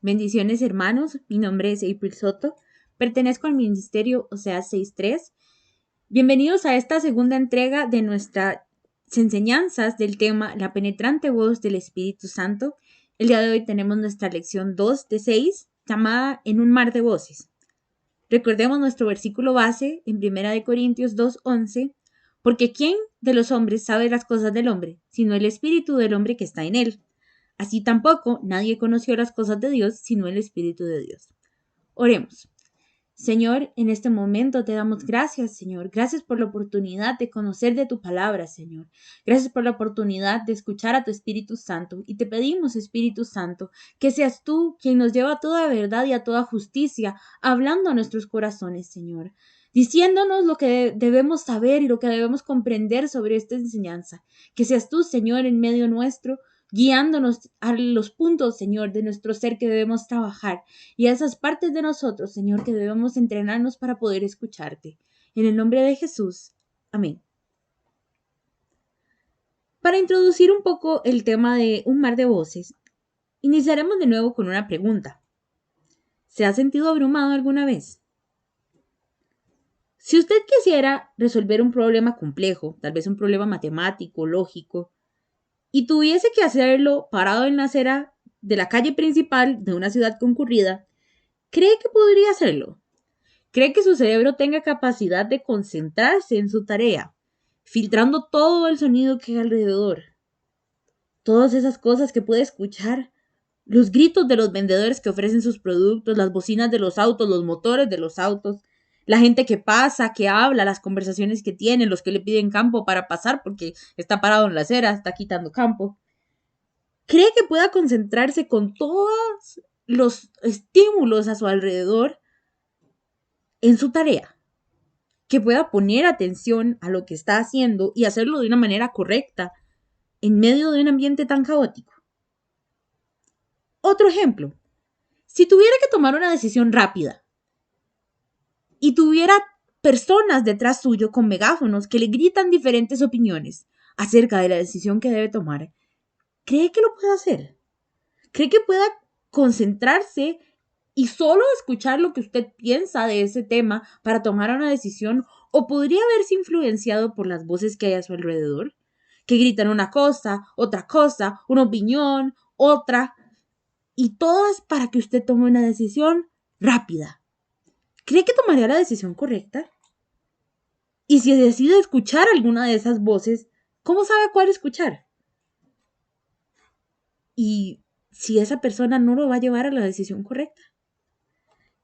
Bendiciones, hermanos. Mi nombre es April Soto. Pertenezco al ministerio Oseas 6.3. Bienvenidos a esta segunda entrega de nuestras enseñanzas del tema La penetrante voz del Espíritu Santo. El día de hoy tenemos nuestra lección 2 de 6, llamada En un mar de voces. Recordemos nuestro versículo base en 1 Corintios 2.11, porque ¿quién de los hombres sabe las cosas del hombre, sino el espíritu del hombre que está en él? Así tampoco nadie conoció las cosas de Dios, sino el Espíritu de Dios. Oremos. Señor, en este momento te damos gracias, Señor. Gracias por la oportunidad de conocer de tu palabra, Señor. Gracias por la oportunidad de escuchar a tu Espíritu Santo. Y te pedimos, Espíritu Santo, que seas tú quien nos lleva a toda verdad y a toda justicia, hablando a nuestros corazones, Señor. Diciéndonos lo que debemos saber y lo que debemos comprender sobre esta enseñanza. Que seas tú, Señor, en medio nuestro, guiándonos a los puntos, Señor, de nuestro ser que debemos trabajar y a esas partes de nosotros, Señor, que debemos entrenarnos para poder escucharte. En el nombre de Jesús. Amén. Para introducir un poco el tema de un mar de voces, iniciaremos de nuevo con una pregunta. ¿Se ha sentido abrumado alguna vez? Si usted quisiera resolver un problema complejo, tal vez un problema matemático, lógico, y tuviese que hacerlo parado en la acera de la calle principal de una ciudad concurrida, ¿cree que podría hacerlo? ¿Cree que su cerebro tenga capacidad de concentrarse en su tarea, filtrando todo el sonido que hay alrededor? Todas esas cosas que puede escuchar, los gritos de los vendedores que ofrecen sus productos, las bocinas de los autos, los motores de los autos, la gente que pasa, que habla, las conversaciones que tienen, los que le piden campo para pasar porque está parado en la acera, está quitando campo. ¿Cree que pueda concentrarse con todos los estímulos a su alrededor en su tarea? Que pueda poner atención a lo que está haciendo y hacerlo de una manera correcta en medio de un ambiente tan caótico. Otro ejemplo, si tuviera que tomar una decisión rápida y tuviera personas detrás suyo con megáfonos que le gritan diferentes opiniones acerca de la decisión que debe tomar, ¿cree que lo puede hacer? ¿Cree que pueda concentrarse y solo escuchar lo que usted piensa de ese tema para tomar una decisión? ¿O podría verse influenciado por las voces que hay a su alrededor? Que gritan una cosa, una opinión, otra, y todas para que usted tome una decisión rápida. ¿Cree que tomaría la decisión correcta? Y si decide escuchar alguna de esas voces, ¿cómo sabe cuál escuchar? Y si esa persona no lo va a llevar a la decisión correcta.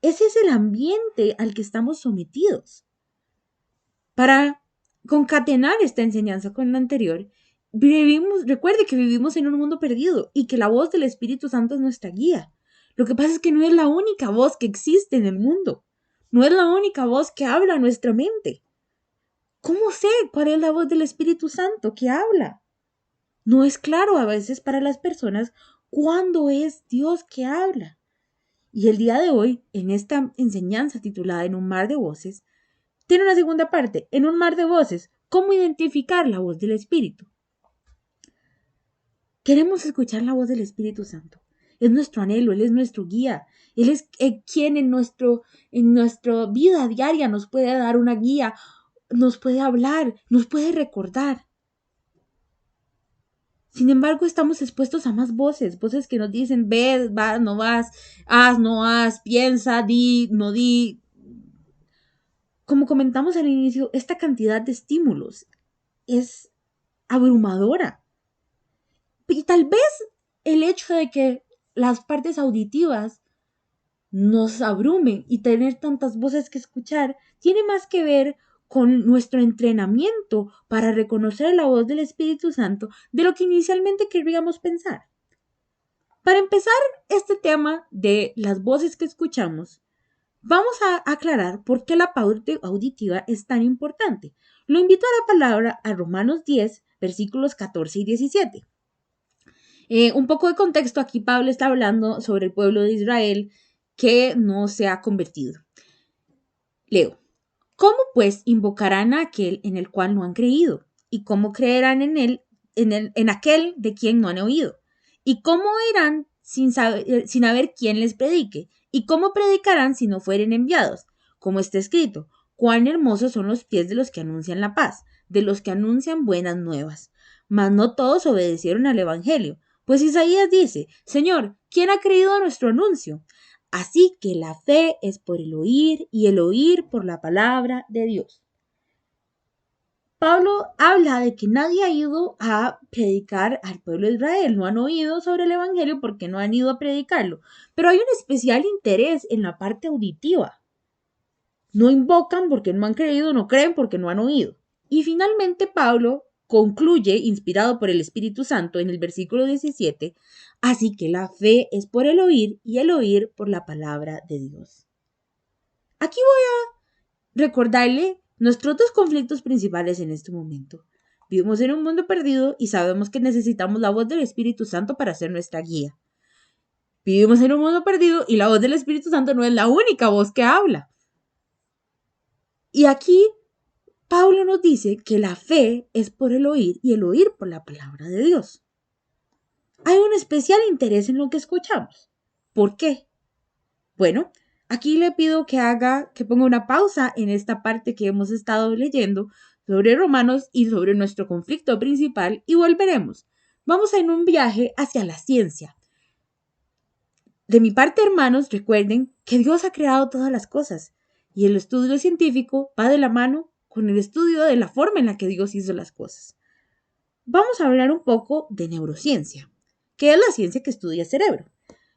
Ese es el ambiente al que estamos sometidos. Para concatenar esta enseñanza con la anterior, recuerde que vivimos en un mundo perdido y que la voz del Espíritu Santo es nuestra guía. Lo que pasa es que no es la única voz que existe en el mundo. No es la única voz que habla a nuestra mente. ¿Cómo sé cuál es la voz del Espíritu Santo que habla? No es claro a veces para las personas cuándo es Dios que habla. Y el día de hoy, en esta enseñanza titulada En un mar de voces, tiene una segunda parte, En un mar de voces, ¿cómo identificar la voz del Espíritu? Queremos escuchar la voz del Espíritu Santo. Es nuestro anhelo, Él es nuestro guía. Él es quien en nuestra vida diaria nos puede dar una guía, nos puede hablar, nos puede recordar. Sin embargo, estamos expuestos a más voces que nos dicen, ves, vas, no vas, haz, no haz, piensa, di, no di. Como comentamos al inicio, esta cantidad de estímulos es abrumadora. Y tal vez el hecho de que las partes auditivas nos abrumen y tener tantas voces que escuchar tiene más que ver con nuestro entrenamiento para reconocer la voz del Espíritu Santo de lo que inicialmente querríamos pensar. Para empezar este tema de las voces que escuchamos, vamos a aclarar por qué la parte auditiva es tan importante. Lo invito a la palabra a Romanos 10, versículos 14 y 17. Un poco de contexto, aquí Pablo está hablando sobre el pueblo de Israel que no se ha convertido. Leo. ¿Cómo pues invocarán a aquel en el cual no han creído? ¿Y cómo creerán en aquel de quien no han oído? ¿Y cómo oirán sin haber quién les predique. ¿Y cómo predicarán si no fueren enviados? Como está escrito, cuán hermosos son los pies de los que anuncian la paz, de los que anuncian buenas nuevas. Mas no todos obedecieron al evangelio, pues Isaías dice, Señor, ¿quién ha creído a nuestro anuncio? Así que la fe es por el oír y el oír por la palabra de Dios. Pablo habla de que nadie ha ido a predicar al pueblo de Israel, no han oído sobre el evangelio porque no han ido a predicarlo, pero hay un especial interés en la parte auditiva. No invocan porque no han creído, no creen porque no han oído. Y finalmente Pablo concluye, inspirado por el Espíritu Santo, en el versículo 17, así que la fe es por el oír y el oír por la palabra de Dios. Aquí voy a recordarle nuestros dos conflictos principales en este momento. Vivimos en un mundo perdido y sabemos que necesitamos la voz del Espíritu Santo para ser nuestra guía. Vivimos en un mundo perdido y la voz del Espíritu Santo no es la única voz que habla. Y aquí Pablo nos dice que la fe es por el oír y el oír por la palabra de Dios. Hay un especial interés en lo que escuchamos. ¿Por qué? Bueno, aquí le pido que ponga una pausa en esta parte que hemos estado leyendo sobre Romanos y sobre nuestro conflicto principal y volveremos. Vamos en un viaje hacia la ciencia. De mi parte, hermanos, recuerden que Dios ha creado todas las cosas y el estudio científico va de la mano con el estudio de la forma en la que Dios hizo las cosas. Vamos a hablar un poco de neurociencia, que es la ciencia que estudia el cerebro.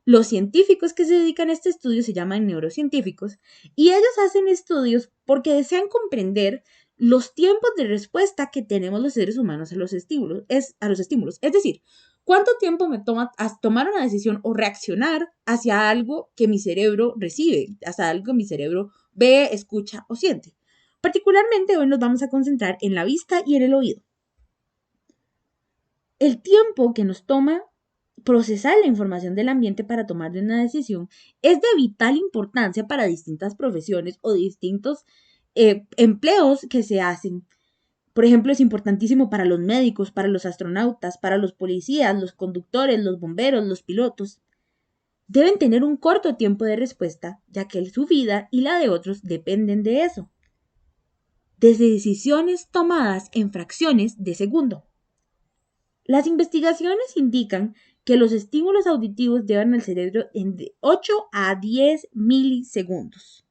Los científicos que se dedican a este estudio se llaman neurocientíficos y ellos hacen estudios porque desean comprender los tiempos de respuesta que tenemos los seres humanos a los estímulos. Es decir, ¿cuánto tiempo me toma tomar una decisión o reaccionar hacia algo que mi cerebro recibe, hacia algo que mi cerebro ve, escucha o siente? Particularmente hoy nos vamos a concentrar en la vista y en el oído. El tiempo que nos toma procesar la información del ambiente para tomar una decisión es de vital importancia para distintas profesiones o distintos empleos que se hacen. Por ejemplo, es importantísimo para los médicos, para los astronautas, para los policías, los conductores, los bomberos, los pilotos. Deben tener un corto tiempo de respuesta, ya que su vida y la de otros dependen de eso. Desde decisiones tomadas en fracciones de segundo. Las investigaciones indican que los estímulos auditivos llevan al cerebro en de 8 a 10 milisegundos,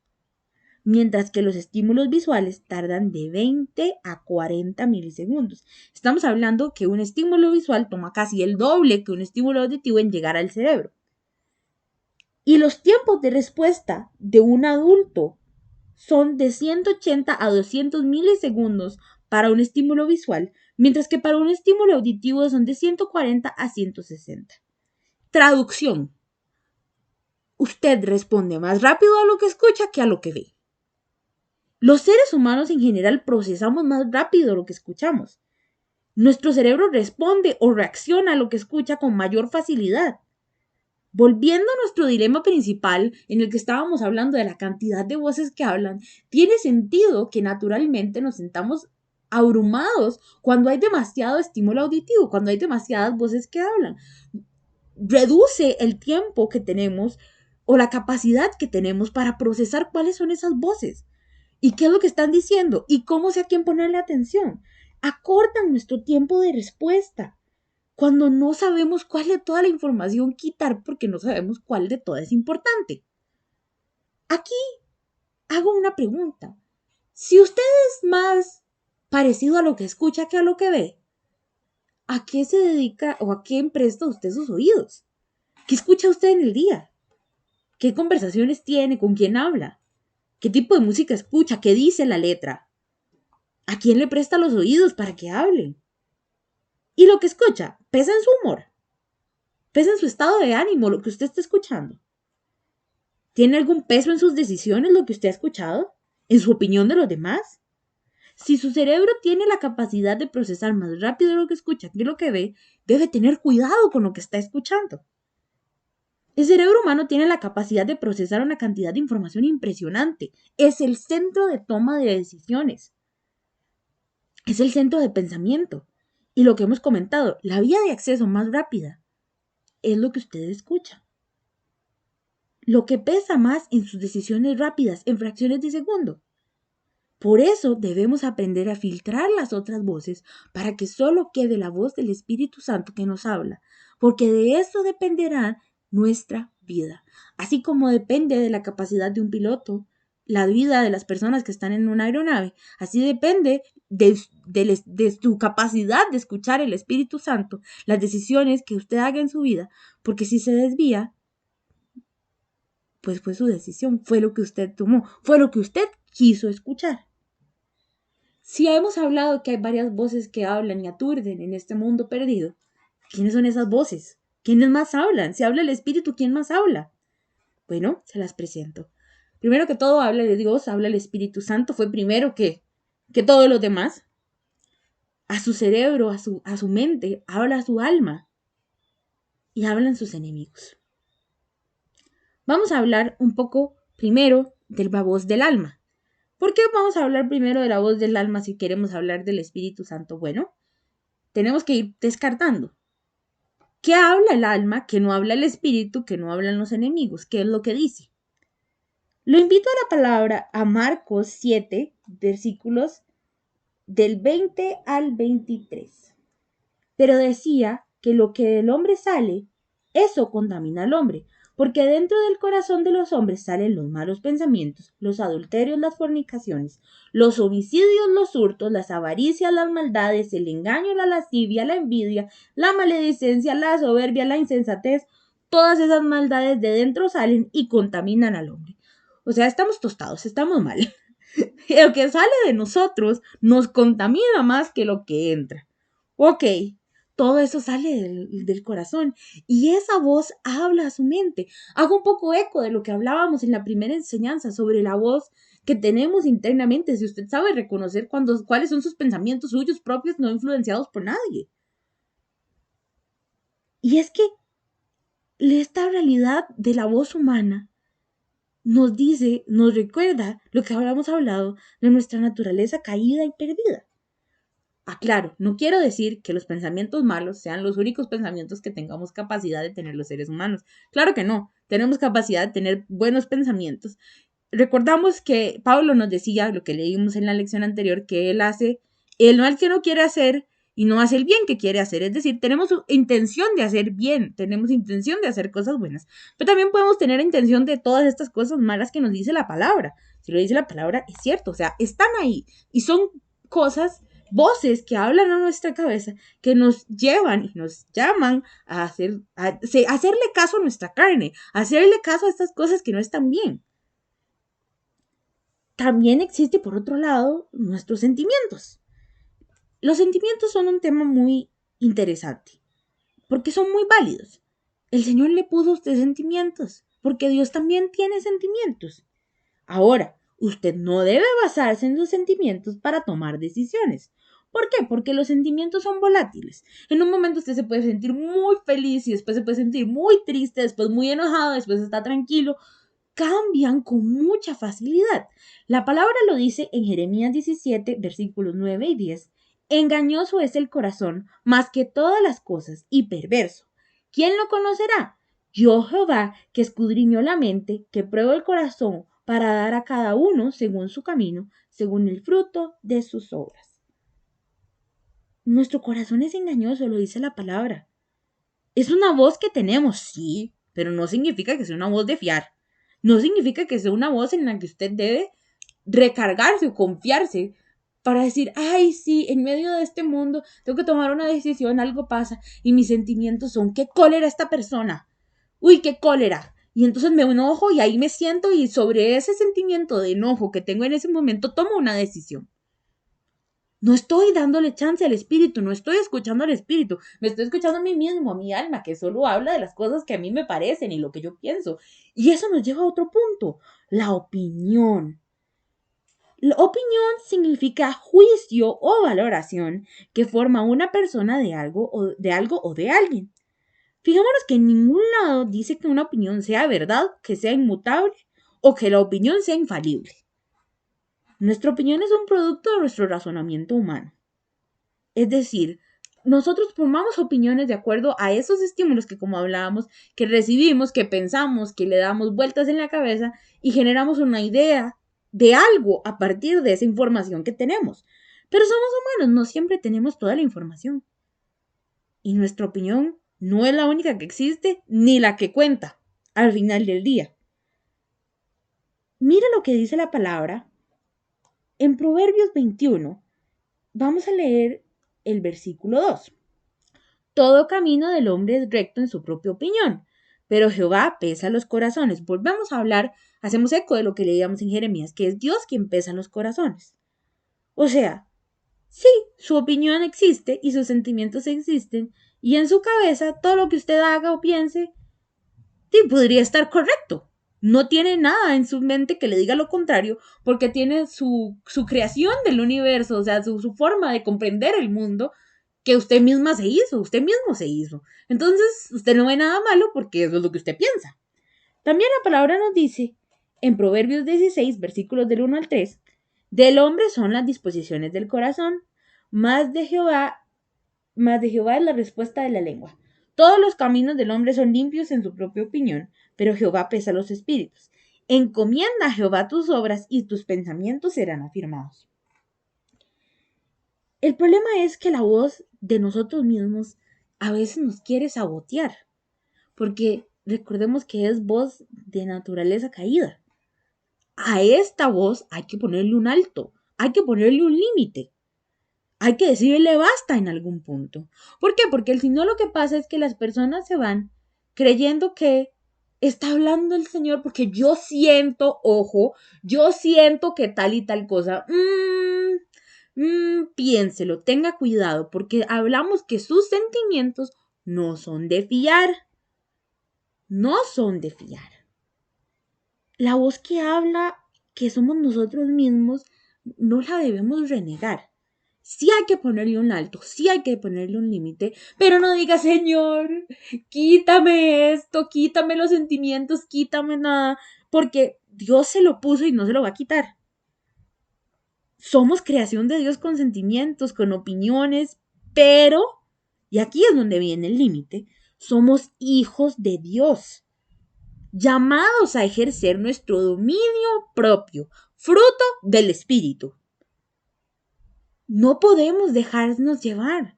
mientras que los estímulos visuales tardan de 20 a 40 milisegundos. Estamos hablando que un estímulo visual toma casi el doble que un estímulo auditivo en llegar al cerebro. Y los tiempos de respuesta de un adulto son de 180 a 200 milisegundos para un estímulo visual, mientras que para un estímulo auditivo son de 140 a 160. Traducción. Usted responde más rápido a lo que escucha que a lo que ve. Los seres humanos en general procesamos más rápido lo que escuchamos. Nuestro cerebro responde o reacciona a lo que escucha con mayor facilidad. Volviendo a nuestro dilema principal, en el que estábamos hablando de la cantidad de voces que hablan, tiene sentido que naturalmente nos sentamos abrumados cuando hay demasiado estímulo auditivo, cuando hay demasiadas voces que hablan. Reduce el tiempo que tenemos o la capacidad que tenemos para procesar cuáles son esas voces y qué es lo que están diciendo y cómo sé a quién ponerle atención. Acortan nuestro tiempo de respuesta. Cuando no sabemos cuál de toda la información quitar porque no sabemos cuál de toda es importante. Aquí hago una pregunta. Si usted es más parecido a lo que escucha que a lo que ve, ¿a qué se dedica o a qué presta usted sus oídos? ¿Qué escucha usted en el día? ¿Qué conversaciones tiene? ¿Con quién habla? ¿Qué tipo de música escucha? ¿Qué dice la letra? ¿A quién le presta los oídos para que hable? Y lo que escucha, pesa en su humor, pesa en su estado de ánimo, lo que usted está escuchando. ¿Tiene algún peso en sus decisiones lo que usted ha escuchado? ¿En su opinión de los demás? Si su cerebro tiene la capacidad de procesar más rápido lo que escucha que lo que ve, debe tener cuidado con lo que está escuchando. El cerebro humano tiene la capacidad de procesar una cantidad de información impresionante. Es el centro de toma de decisiones. Es el centro de pensamiento. Y lo que hemos comentado, la vía de acceso más rápida es lo que usted escucha. Lo que pesa más en sus decisiones rápidas, en fracciones de segundo. Por eso debemos aprender a filtrar las otras voces para que solo quede la voz del Espíritu Santo que nos habla, porque de eso dependerá nuestra vida. Así como depende de la capacidad de un piloto, la vida de las personas que están en una aeronave, así depende de su capacidad de escuchar el Espíritu Santo, las decisiones que usted haga en su vida, porque si se desvía, pues fue su decisión, fue lo que usted tomó, fue lo que usted quiso escuchar. Si hemos hablado que hay varias voces que hablan y aturden en este mundo perdido, ¿quiénes son esas voces? ¿Quiénes más hablan? Si habla el Espíritu, ¿quién más habla? Bueno, se las presento. Primero que todo habla de Dios, habla el Espíritu Santo, fue primero que todos los demás. A su cerebro, a su mente, habla a su alma y hablan sus enemigos. Vamos a hablar un poco primero de la voz del alma. ¿Por qué vamos a hablar primero de la voz del alma si queremos hablar del Espíritu Santo? Bueno, tenemos que ir descartando. ¿Qué habla el alma? Que no habla el espíritu, que no hablan los enemigos. ¿Qué es lo que dice? Lo invito a la palabra a Marcos 7, versículos del 20 al 23. Pero decía que lo que del hombre sale, eso contamina al hombre, porque dentro del corazón de los hombres salen los malos pensamientos, los adulterios, las fornicaciones, los homicidios, los hurtos, las avaricias, las maldades, el engaño, la lascivia, la envidia, la maledicencia, la soberbia, la insensatez. Todas esas maldades de dentro salen y contaminan al hombre. O sea, estamos tostados, estamos mal. Lo que sale de nosotros nos contamina más que lo que entra. Ok, todo eso sale del corazón y esa voz habla a su mente. Hago un poco eco de lo que hablábamos en la primera enseñanza sobre la voz que tenemos internamente. Si usted sabe reconocer cuáles son sus pensamientos suyos propios, no influenciados por nadie. Y es que esta realidad de la voz humana nos dice, nos recuerda lo que habíamos hablado de nuestra naturaleza caída y perdida. Aclaro, no quiero decir que los pensamientos malos sean los únicos pensamientos que tengamos capacidad de tener los seres humanos. Claro que no, tenemos capacidad de tener buenos pensamientos. Recordamos que Pablo nos decía, lo que leímos en la lección anterior, que él hace el mal que no quiere hacer y no hace el bien que quiere hacer. Es decir, tenemos intención de hacer bien, tenemos intención de hacer cosas buenas, pero también podemos tener intención de todas estas cosas malas que nos dice la palabra. Si lo dice la palabra, es cierto, o sea, están ahí y son cosas, voces que hablan a nuestra cabeza, que nos llevan y nos llaman a hacerle caso a nuestra carne, a hacerle caso a estas cosas que no están bien. También existe, por otro lado, nuestros sentimientos. Los sentimientos son un tema muy interesante, porque son muy válidos. El Señor le puso a usted sentimientos, porque Dios también tiene sentimientos. Ahora, usted no debe basarse en sus sentimientos para tomar decisiones. ¿Por qué? Porque los sentimientos son volátiles. En un momento usted se puede sentir muy feliz y después se puede sentir muy triste, después muy enojado, después está tranquilo. Cambian con mucha facilidad. La palabra lo dice en Jeremías 17, versículos 9 y 10. Engañoso es el corazón más que todas las cosas y perverso. ¿Quién lo conocerá? Yo Jehová, que escudriño la mente, que pruebo el corazón para dar a cada uno según su camino, según el fruto de sus obras. Nuestro corazón es engañoso, lo dice la palabra. Es una voz que tenemos, sí, pero no significa que sea una voz de fiar. No significa que sea una voz en la que usted debe recargarse o confiarse para decir, ay, sí, en medio de este mundo tengo que tomar una decisión, algo pasa y mis sentimientos son, qué cólera esta persona. Uy, qué cólera. Y entonces me enojo y ahí me siento y sobre ese sentimiento de enojo que tengo en ese momento tomo una decisión. No estoy dándole chance al espíritu, no estoy escuchando al espíritu, me estoy escuchando a mí mismo, a mi alma, que solo habla de las cosas que a mí me parecen y lo que yo pienso. Y eso nos lleva a otro punto, la opinión. La opinión significa juicio o valoración que forma una persona de algo o de alguien. Fijémonos que en ningún lado dice que una opinión sea verdad, que sea inmutable o que la opinión sea infalible. Nuestra opinión es un producto de nuestro razonamiento humano. Es decir, nosotros formamos opiniones de acuerdo a esos estímulos que, como hablábamos, que recibimos, que pensamos, que le damos vueltas en la cabeza y generamos una idea de algo a partir de esa información que tenemos. Pero somos humanos, no siempre tenemos toda la información. Y nuestra opinión no es la única que existe ni la que cuenta al final del día. Mira lo que dice la palabra en Proverbios 21. Vamos a leer el versículo 2. Todo camino del hombre es recto en su propia opinión, pero Jehová pesa los corazones. Volvemos a hablar, hacemos eco de lo que leíamos en Jeremías, que es Dios quien pesa los corazones. O sea, sí, su opinión existe y sus sentimientos existen, y en su cabeza todo lo que usted haga o piense, sí, podría estar correcto. No tiene nada en su mente que le diga lo contrario, porque tiene su creación del universo, o sea, su forma de comprender el mundo, que usted misma se hizo, usted mismo se hizo. Entonces, usted no ve nada malo porque eso es lo que usted piensa. También la palabra nos dice, en Proverbios 16, versículos del 1 al 3, del hombre son las disposiciones del corazón, más de Jehová es la respuesta de la lengua. Todos los caminos del hombre son limpios en su propia opinión, pero Jehová pesa los espíritus. Encomienda a Jehová tus obras y tus pensamientos serán afirmados. El problema es que la voz de nosotros mismos a veces nos quiere sabotear, porque recordemos que es voz de naturaleza caída. A esta voz hay que ponerle un alto, hay que ponerle un límite. Hay que decirle basta en algún punto. ¿Por qué? Porque si no, lo que pasa es que las personas se van creyendo que está hablando el Señor porque yo siento, ojo, yo siento que tal y tal cosa. Piénselo, tenga cuidado, porque hablamos que sus sentimientos no son de fiar. No son de fiar. La voz que habla, que somos nosotros mismos, no la debemos renegar. Sí hay que ponerle un alto, sí hay que ponerle un límite, pero no diga, Señor, quítame esto, quítame los sentimientos, quítame nada, porque Dios se lo puso y no se lo va a quitar. Somos creación de Dios con sentimientos, con opiniones, pero, y aquí es donde viene el límite, somos hijos de Dios, llamados a ejercer nuestro dominio propio, fruto del Espíritu. No podemos dejarnos llevar.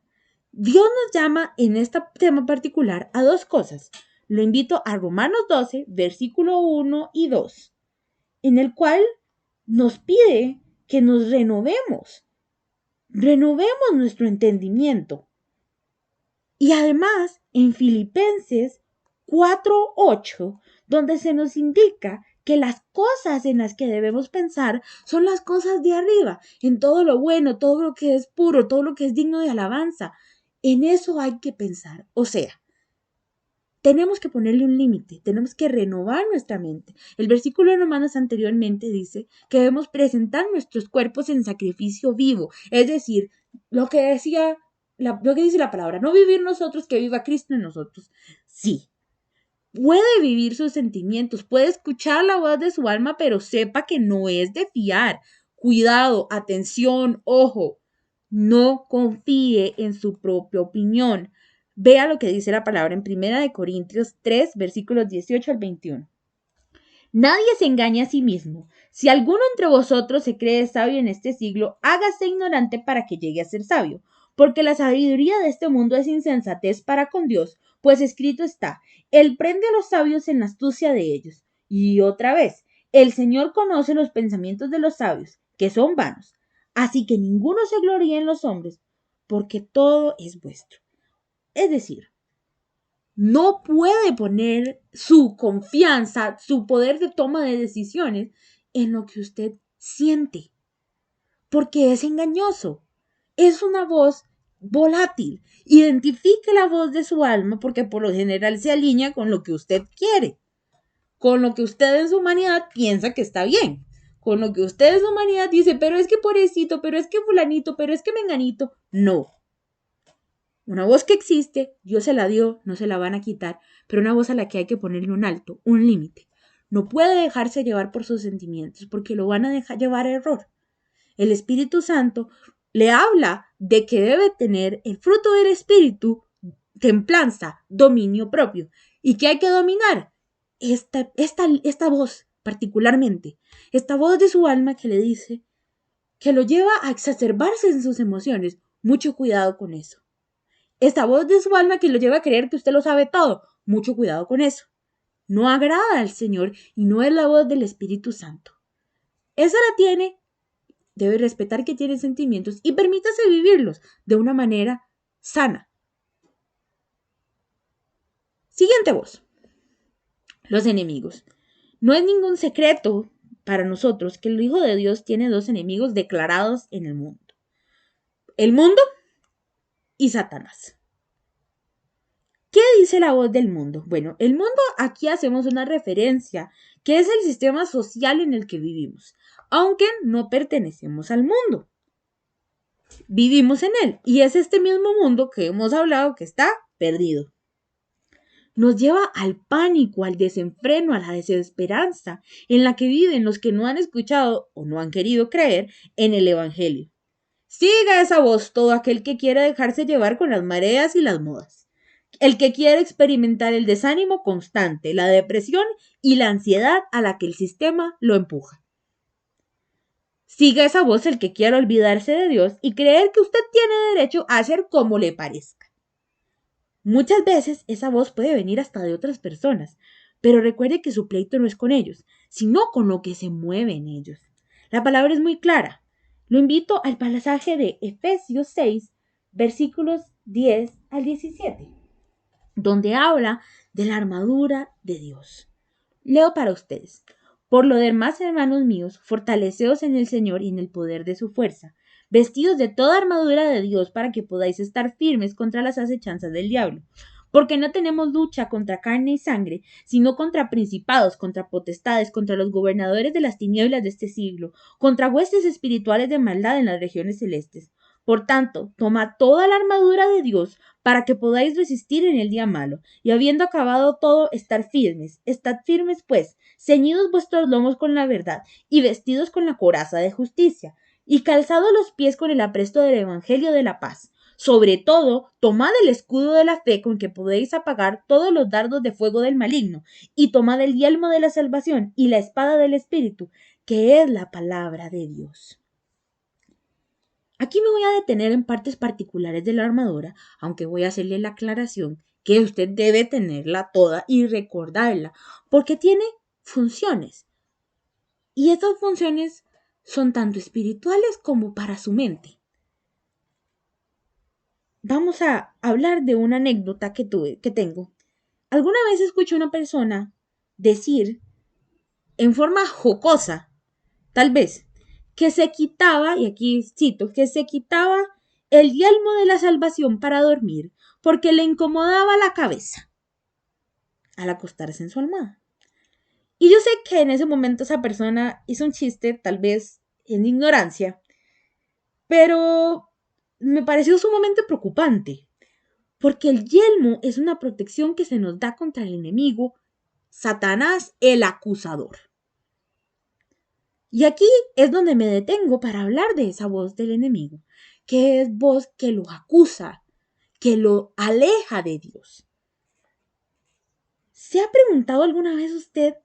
Dios nos llama en este tema particular a dos cosas. Lo invito a Romanos 12, versículo 1 y 2, en el cual nos pide que nos renovemos nuestro entendimiento. Y además, en Filipenses 4:8, donde se nos indica que las cosas en las que debemos pensar son las cosas de arriba, en todo lo bueno, todo lo que es puro, todo lo que es digno de alabanza. En eso hay que pensar. O sea, tenemos que ponerle un límite, tenemos que renovar nuestra mente. El versículo de Romanos anteriormente dice que debemos presentar nuestros cuerpos en sacrificio vivo, es decir, lo que dice la palabra, no vivir nosotros, que viva Cristo en nosotros. Sí, puede vivir sus sentimientos, puede escuchar la voz de su alma, pero sepa que no es de fiar. Cuidado, atención, ojo, no confíe en su propia opinión. Vea lo que dice la palabra en 1 Corintios 3, versículos 18 al 21. Nadie se engaña a sí mismo. Si alguno entre vosotros se cree sabio en este siglo, hágase ignorante para que llegue a ser sabio, porque la sabiduría de este mundo es insensatez para con Dios, pues escrito está, Él prende a los sabios en la astucia de ellos. Y otra vez, el Señor conoce los pensamientos de los sabios, que son vanos. Así que ninguno se gloríe en los hombres, porque todo es vuestro. Es decir, no puede poner su confianza, su poder de toma de decisiones en lo que usted siente, porque es engañoso. Es una voz volátil. Identifique la voz de su alma porque por lo general se alinea con lo que usted quiere, con lo que usted en su humanidad piensa que está bien, con lo que usted en su humanidad dice, pero es que pobrecito, pero es que fulanito, pero es que menganito. No. Una voz que existe, Dios se la dio, no se la van a quitar, pero una voz a la que hay que ponerle un alto, un límite. No puede dejarse llevar por sus sentimientos porque lo van a dejar llevar a error. El Espíritu Santo le habla de que debe tener el fruto del espíritu, templanza, dominio propio. ¿Y que hay que dominar? Esta voz particularmente, esta voz de su alma que le dice, que lo lleva a exacerbarse en sus emociones. Mucho cuidado con eso. Esta voz de su alma que lo lleva a creer que usted lo sabe todo. Mucho cuidado con eso. No agrada al Señor y no es la voz del Espíritu Santo. Esa la tiene, debe respetar que tiene sentimientos y permítase vivirlos de una manera sana. Siguiente voz. Los enemigos. No es ningún secreto para nosotros que el Hijo de Dios tiene dos enemigos declarados en el mundo. El mundo y Satanás. ¿Qué dice la voz del mundo? Bueno, el mundo, aquí hacemos una referencia, que es el sistema social en el que vivimos, aunque no pertenecemos al mundo. Vivimos en él y es este mismo mundo que hemos hablado que está perdido. Nos lleva al pánico, al desenfreno, a la desesperanza en la que viven los que no han escuchado o no han querido creer en el Evangelio. Siga esa voz todo aquel que quiera dejarse llevar con las mareas y las modas. El que quiere experimentar el desánimo constante, la depresión y la ansiedad a la que el sistema lo empuja. Siga esa voz el que quiera olvidarse de Dios y creer que usted tiene derecho a hacer como le parezca. Muchas veces esa voz puede venir hasta de otras personas, pero recuerde que su pleito no es con ellos, sino con lo que se mueve en ellos. La palabra es muy clara. Lo invito al pasaje de Efesios 6, versículos 10 al 17. Donde habla de la armadura de Dios. Leo para ustedes. Por lo demás, hermanos míos, fortaleceos en el Señor y en el poder de su fuerza, vestidos de toda armadura de Dios para que podáis estar firmes contra las acechanzas del diablo. Porque no tenemos lucha contra carne y sangre, sino contra principados, contra potestades, contra los gobernadores de las tinieblas de este siglo, contra huestes espirituales de maldad en las regiones celestes. Por tanto, tomad toda la armadura de Dios para que podáis resistir en el día malo, y habiendo acabado todo, estar firmes. Estad firmes, pues, ceñidos vuestros lomos con la verdad, y vestidos con la coraza de justicia, y calzados los pies con el apresto del evangelio de la paz. Sobre todo, tomad el escudo de la fe con que podéis apagar todos los dardos de fuego del maligno, y tomad el yelmo de la salvación y la espada del Espíritu, que es la palabra de Dios. Aquí me voy a detener en partes particulares de la armadura, aunque voy a hacerle la aclaración que usted debe tenerla toda y recordarla, porque tiene funciones. Y estas funciones son tanto espirituales como para su mente. Vamos a hablar de una anécdota que tengo. Alguna vez escuché a una persona decir, en forma jocosa, tal vez, que se quitaba, y aquí cito, que se quitaba el yelmo de la salvación para dormir porque le incomodaba la cabeza al acostarse en su almohada. Y yo sé que en ese momento esa persona hizo un chiste, tal vez en ignorancia, pero me pareció sumamente preocupante, porque el yelmo es una protección que se nos da contra el enemigo, Satanás, el acusador. Y aquí es donde me detengo para hablar de esa voz del enemigo, que es voz que lo acusa, que lo aleja de Dios. ¿Se ha preguntado alguna vez usted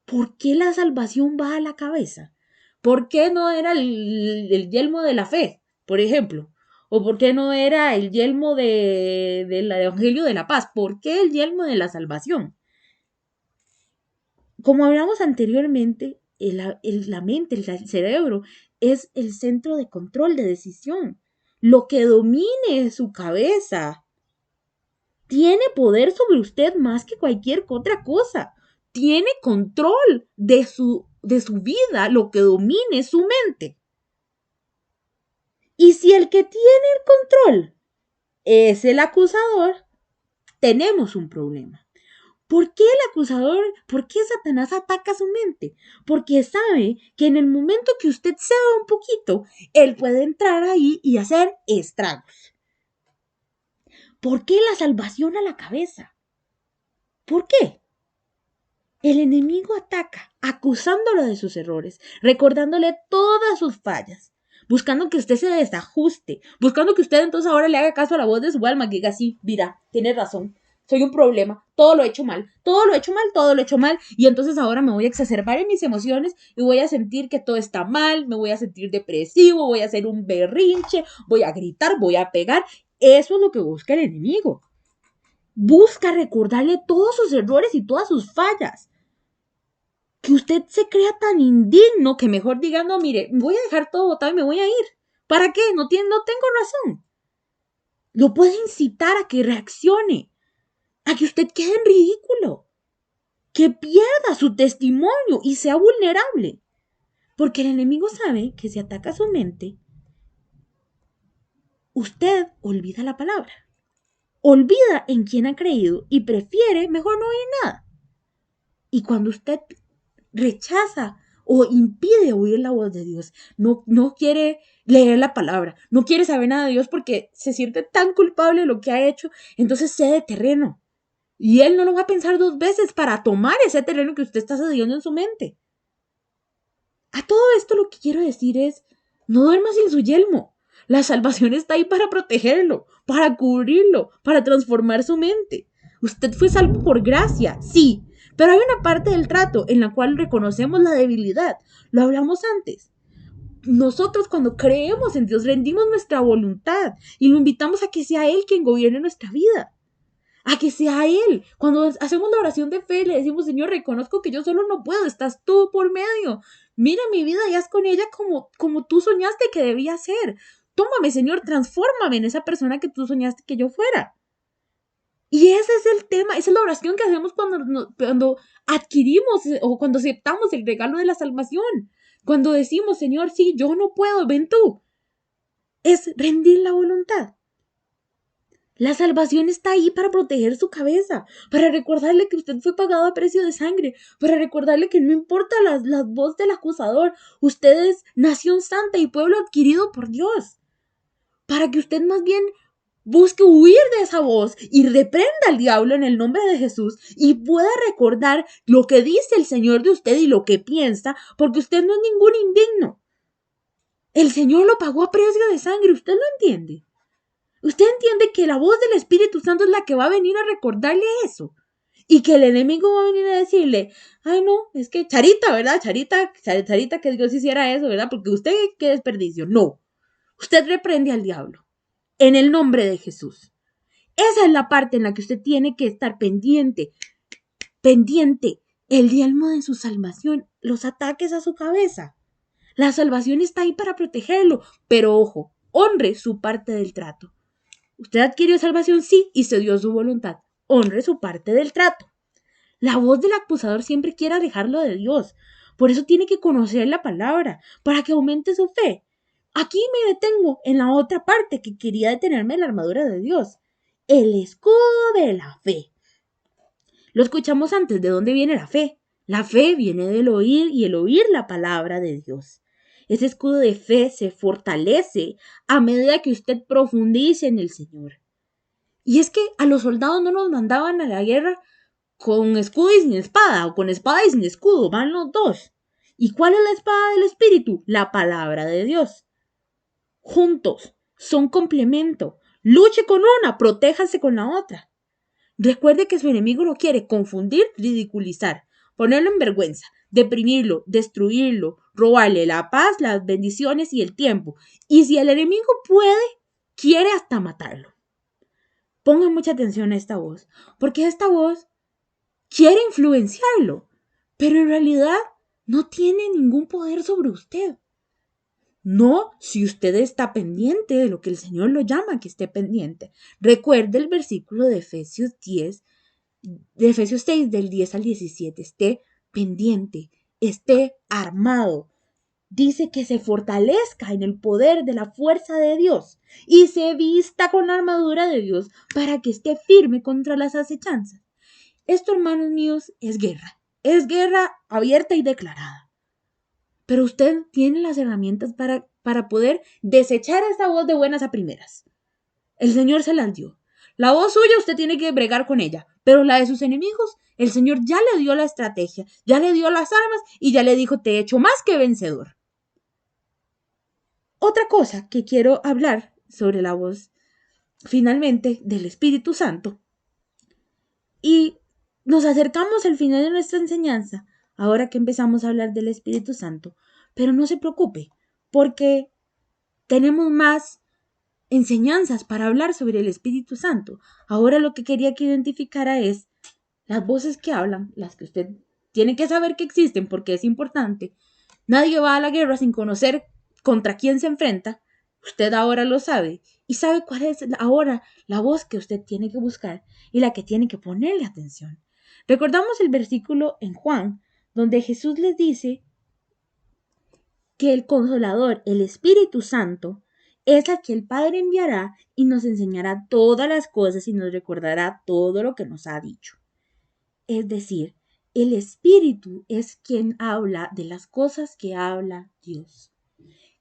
por qué la salvación va a la cabeza? ¿Por qué no era el yelmo de la fe, por ejemplo? ¿O por qué no era el yelmo del Evangelio de la paz? ¿Por qué el yelmo de la salvación? Como hablamos anteriormente, la mente, el cerebro, es el centro de control de decisión. Lo que domine su cabeza tiene poder sobre usted más que cualquier otra cosa. Tiene control de su vida, lo que domine su mente. Y si el que tiene el control es el acusador, tenemos un problema. ¿Por qué el acusador, por qué Satanás ataca su mente? Porque sabe que en el momento que usted ceda un poquito, él puede entrar ahí y hacer estragos. ¿Por qué la salvación a la cabeza? ¿Por qué? El enemigo ataca acusándolo de sus errores, recordándole todas sus fallas, buscando que usted se desajuste, buscando que usted entonces ahora le haga caso a la voz de su alma, que diga, sí, mira, tienes razón, soy un problema, todo lo he hecho mal, todo lo he hecho mal, todo lo he hecho mal, y entonces ahora me voy a exacerbar en mis emociones y voy a sentir que todo está mal, me voy a sentir depresivo, voy a hacer un berrinche, voy a gritar, voy a pegar. Eso es lo que busca el enemigo. Busca recordarle todos sus errores y todas sus fallas. Que usted se crea tan indigno que mejor diga, no, mire, voy a dejar todo botado y me voy a ir. ¿Para qué? No tengo razón. Lo puede incitar a que reaccione, a que usted quede en ridículo, que pierda su testimonio y sea vulnerable. Porque el enemigo sabe que si ataca su mente, usted olvida la palabra, olvida en quién ha creído y prefiere mejor no oír nada. Y cuando usted rechaza o impide oír la voz de Dios, no quiere leer la palabra, no quiere saber nada de Dios porque se siente tan culpable de lo que ha hecho, entonces cede terreno. Y él no lo va a pensar dos veces para tomar ese terreno que usted está cediendo en su mente. A todo esto lo que quiero decir es, no duerma sin su yelmo. La salvación está ahí para protegerlo, para cubrirlo, para transformar su mente. Usted fue salvo por gracia, sí, pero hay una parte del trato en la cual reconocemos la debilidad. Lo hablamos antes. Nosotros cuando creemos en Dios rendimos nuestra voluntad y lo invitamos a que sea Él quien gobierne nuestra vida. A que sea Él. Cuando hacemos la oración de fe, le decimos, Señor, reconozco que yo solo no puedo, estás tú por medio. Mira mi vida y haz con ella como tú soñaste que debía ser. Tómame, Señor, transfórmame en esa persona que tú soñaste que yo fuera. Y ese es el tema, esa es la oración que hacemos cuando adquirimos o cuando aceptamos el regalo de la salvación. Cuando decimos, Señor, sí, yo no puedo, ven tú. Es rendir la voluntad. La salvación está ahí para proteger su cabeza, para recordarle que usted fue pagado a precio de sangre, para recordarle que no importa la voz del acusador, usted es nación santa y pueblo adquirido por Dios. Para que usted más bien busque huir de esa voz y reprenda al diablo en el nombre de Jesús y pueda recordar lo que dice el Señor de usted y lo que piensa, porque usted no es ningún indigno. El Señor lo pagó a precio de sangre, ¿usted lo entiende? ¿Usted entiende que la voz del Espíritu Santo es la que va a venir a recordarle eso? Y que el enemigo va a venir a decirle, ay no, es que Charita, ¿verdad? Charita que Dios hiciera eso, ¿verdad? Porque usted, qué desperdicio. No, usted reprende al diablo en el nombre de Jesús. Esa es la parte en la que usted tiene que estar pendiente. El yelmo de su salvación, los ataques a su cabeza. La salvación está ahí para protegerlo, pero ojo, honre su parte del trato. Usted adquirió salvación, sí, y se dio su voluntad. Honre su parte del trato. La voz del acusador siempre quiere alejarlo de Dios. Por eso tiene que conocer la palabra, para que aumente su fe. Aquí me detengo en la otra parte que quería detenerme en la armadura de Dios. El escudo de la fe. Lo escuchamos antes. ¿De dónde viene la fe? La fe viene del oír y el oír la palabra de Dios. Ese escudo de fe se fortalece a medida que usted profundice en el Señor. Y es que a los soldados no los mandaban a la guerra con escudo y sin espada, o con espada y sin escudo, van los dos. ¿Y cuál es la espada del Espíritu? La palabra de Dios. Juntos, son complemento. Luche con una, protéjase con la otra. Recuerde que su enemigo lo quiere confundir, ridiculizar, ponerlo en vergüenza, deprimirlo, destruirlo, robarle la paz, las bendiciones y el tiempo. Y si el enemigo puede, quiere hasta matarlo. Pongan mucha atención a esta voz, porque esta voz quiere influenciarlo, pero en realidad no tiene ningún poder sobre usted. No, si usted está pendiente de lo que el Señor lo llama que esté pendiente. Recuerde el versículo de Efesios 6, del 10 al 17. Esté pendiente, esté armado. Dice que se fortalezca en el poder de la fuerza de Dios y se vista con la armadura de Dios para que esté firme contra las acechanzas. Esto, hermanos míos, es guerra abierta y declarada. Pero usted tiene las herramientas para poder desechar esa voz de buenas a primeras. El Señor se las dio. La voz suya usted tiene que bregar con ella, pero la de sus enemigos, el Señor ya le dio la estrategia, ya le dio las armas y ya le dijo, te he hecho más que vencedor. Otra cosa que quiero hablar sobre la voz, finalmente, del Espíritu Santo. Y nos acercamos al final de nuestra enseñanza, ahora que empezamos a hablar del Espíritu Santo. Pero no se preocupe, porque tenemos más enseñanzas para hablar sobre el Espíritu Santo. Ahora lo que quería que identificara es las voces que hablan, las que usted tiene que saber que existen porque es importante. Nadie va a la guerra sin conocer contra quién se enfrenta. Usted ahora lo sabe y sabe cuál es ahora la voz que usted tiene que buscar y la que tiene que ponerle atención. Recordamos el versículo en Juan donde Jesús les dice que el Consolador, el Espíritu Santo, es el que el Padre enviará y nos enseñará todas las cosas y nos recordará todo lo que nos ha dicho. Es decir, el Espíritu es quien habla de las cosas que habla Dios,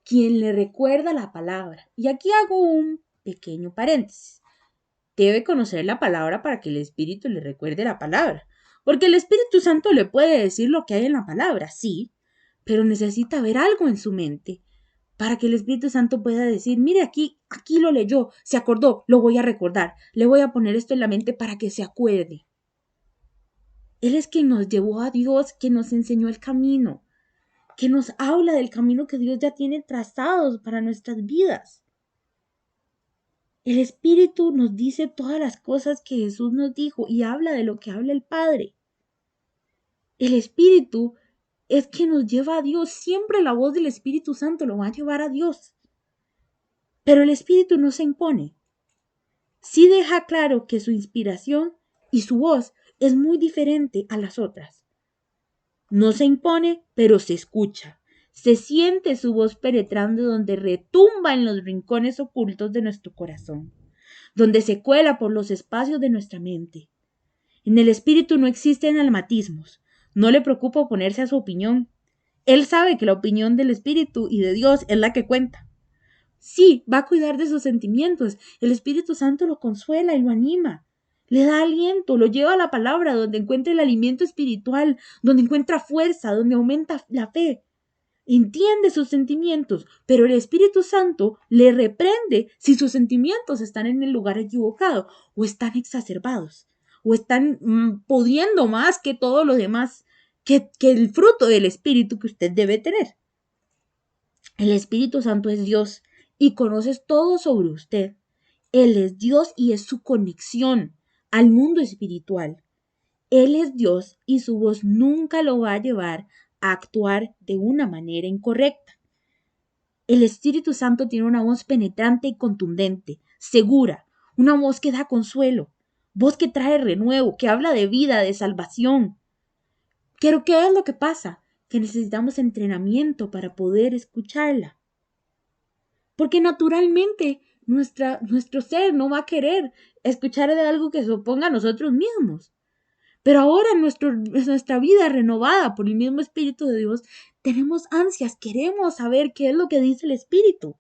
quien le recuerda la palabra. Y aquí hago un pequeño paréntesis. Debe conocer la palabra para que el Espíritu le recuerde la palabra, porque el Espíritu Santo le puede decir lo que hay en la palabra, sí, pero necesita ver algo en su mente para que el Espíritu Santo pueda decir, mire aquí lo leyó, se acordó, lo voy a recordar, le voy a poner esto en la mente para que se acuerde. Él es quien nos llevó a Dios, quien nos enseñó el camino, que nos habla del camino que Dios ya tiene trazados para nuestras vidas. El Espíritu nos dice todas las cosas que Jesús nos dijo y habla de lo que habla el Padre. El Espíritu es quien nos lleva a Dios. Siempre la voz del Espíritu Santo lo va a llevar a Dios. Pero el Espíritu no se impone. Sí deja claro que su inspiración y su voz es muy diferente a las otras. No se impone, pero se escucha. Se siente su voz penetrando donde retumba en los rincones ocultos de nuestro corazón, donde se cuela por los espacios de nuestra mente. En el Espíritu no existen almatismos. No le preocupa oponerse a su opinión. Él sabe que la opinión del Espíritu y de Dios es la que cuenta. Sí, va a cuidar de sus sentimientos. El Espíritu Santo lo consuela y lo anima. Le da aliento, lo lleva a la palabra donde encuentra el alimento espiritual, donde encuentra fuerza, donde aumenta la fe. Entiende sus sentimientos, pero el Espíritu Santo le reprende si sus sentimientos están en el lugar equivocado o están exacerbados o están pudiendo más que todo lo demás, que el fruto del Espíritu que usted debe tener. El Espíritu Santo es Dios y conoce todo sobre usted. Él es Dios y es su conexión al mundo espiritual. Él es Dios y su voz nunca lo va a llevar a actuar de una manera incorrecta. El Espíritu Santo tiene una voz penetrante y contundente, segura, una voz que da consuelo, voz que trae renuevo, que habla de vida, de salvación. Pero ¿qué es lo que pasa? Que necesitamos entrenamiento para poder escucharla. Porque naturalmente nuestro ser no va a querer escuchar de algo que se oponga a nosotros mismos. Pero ahora en nuestra vida renovada por el mismo Espíritu de Dios, tenemos ansias, queremos saber qué es lo que dice el Espíritu,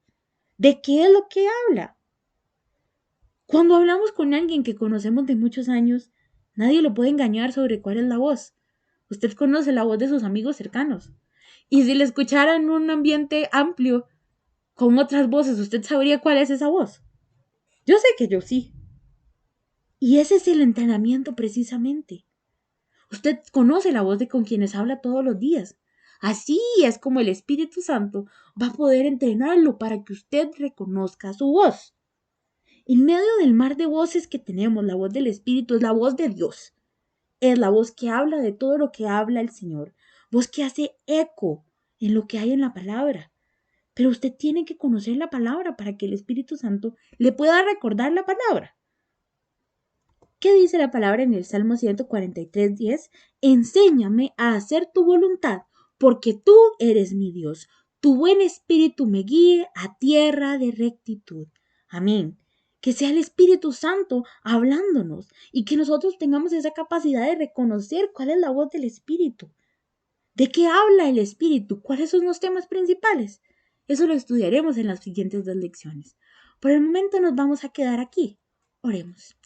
de qué es lo que habla. Cuando hablamos con alguien que conocemos de muchos años, nadie lo puede engañar sobre cuál es la voz. Usted conoce la voz de sus amigos cercanos. Y si le escuchara en un ambiente amplio, con otras voces, ¿usted sabría cuál es esa voz? Yo sé que yo sí. Y ese es el entrenamiento precisamente. Usted conoce la voz de con quienes habla todos los días. Así es como el Espíritu Santo va a poder entrenarlo para que usted reconozca su voz. En medio del mar de voces que tenemos, la voz del Espíritu es la voz de Dios. Es la voz que habla de todo lo que habla el Señor. Voz que hace eco en lo que hay en la palabra. Pero usted tiene que conocer la palabra para que el Espíritu Santo le pueda recordar la palabra. ¿Qué dice la palabra en el Salmo 143:10? Enséñame a hacer tu voluntad, porque tú eres mi Dios. Tu buen espíritu me guíe a tierra de rectitud. Amén. Que sea el Espíritu Santo hablándonos y que nosotros tengamos esa capacidad de reconocer cuál es la voz del Espíritu. ¿De qué habla el Espíritu? ¿Cuáles son los temas principales? Eso lo estudiaremos en las siguientes 2 lecciones. Por el momento nos vamos a quedar aquí. Oremos.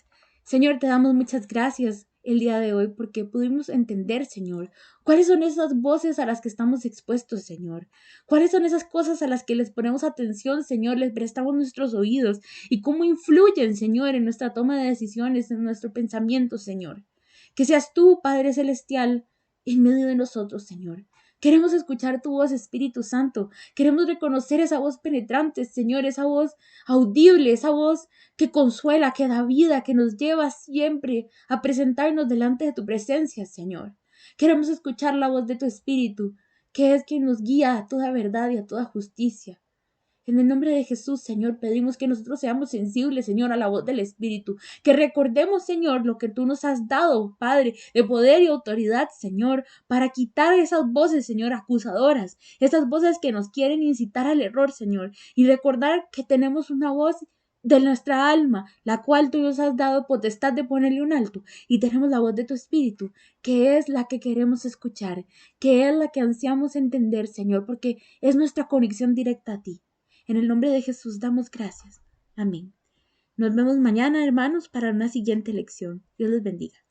Señor, te damos muchas gracias el día de hoy porque pudimos entender, Señor, cuáles son esas voces a las que estamos expuestos, Señor. Cuáles son esas cosas a las que les ponemos atención, Señor, les prestamos nuestros oídos y cómo influyen, Señor, en nuestra toma de decisiones, en nuestro pensamiento, Señor. Que seas tú, Padre Celestial, en medio de nosotros, Señor. Queremos escuchar tu voz, Espíritu Santo. Queremos reconocer esa voz penetrante, Señor, esa voz audible, esa voz que consuela, que da vida, que nos lleva siempre a presentarnos delante de tu presencia, Señor. Queremos escuchar la voz de tu Espíritu, que es quien nos guía a toda verdad y a toda justicia. En el nombre de Jesús, Señor, pedimos que nosotros seamos sensibles, Señor, a la voz del Espíritu. Que recordemos, Señor, lo que tú nos has dado, Padre, de poder y autoridad, Señor, para quitar esas voces, Señor, acusadoras, esas voces que nos quieren incitar al error, Señor. Y recordar que tenemos una voz de nuestra alma, la cual tú nos has dado potestad de ponerle un alto. Y tenemos la voz de tu Espíritu, que es la que queremos escuchar, que es la que ansiamos entender, Señor, porque es nuestra conexión directa a ti. En el nombre de Jesús damos gracias. Amén. Nos vemos mañana, hermanos, para una siguiente lección. Dios les bendiga.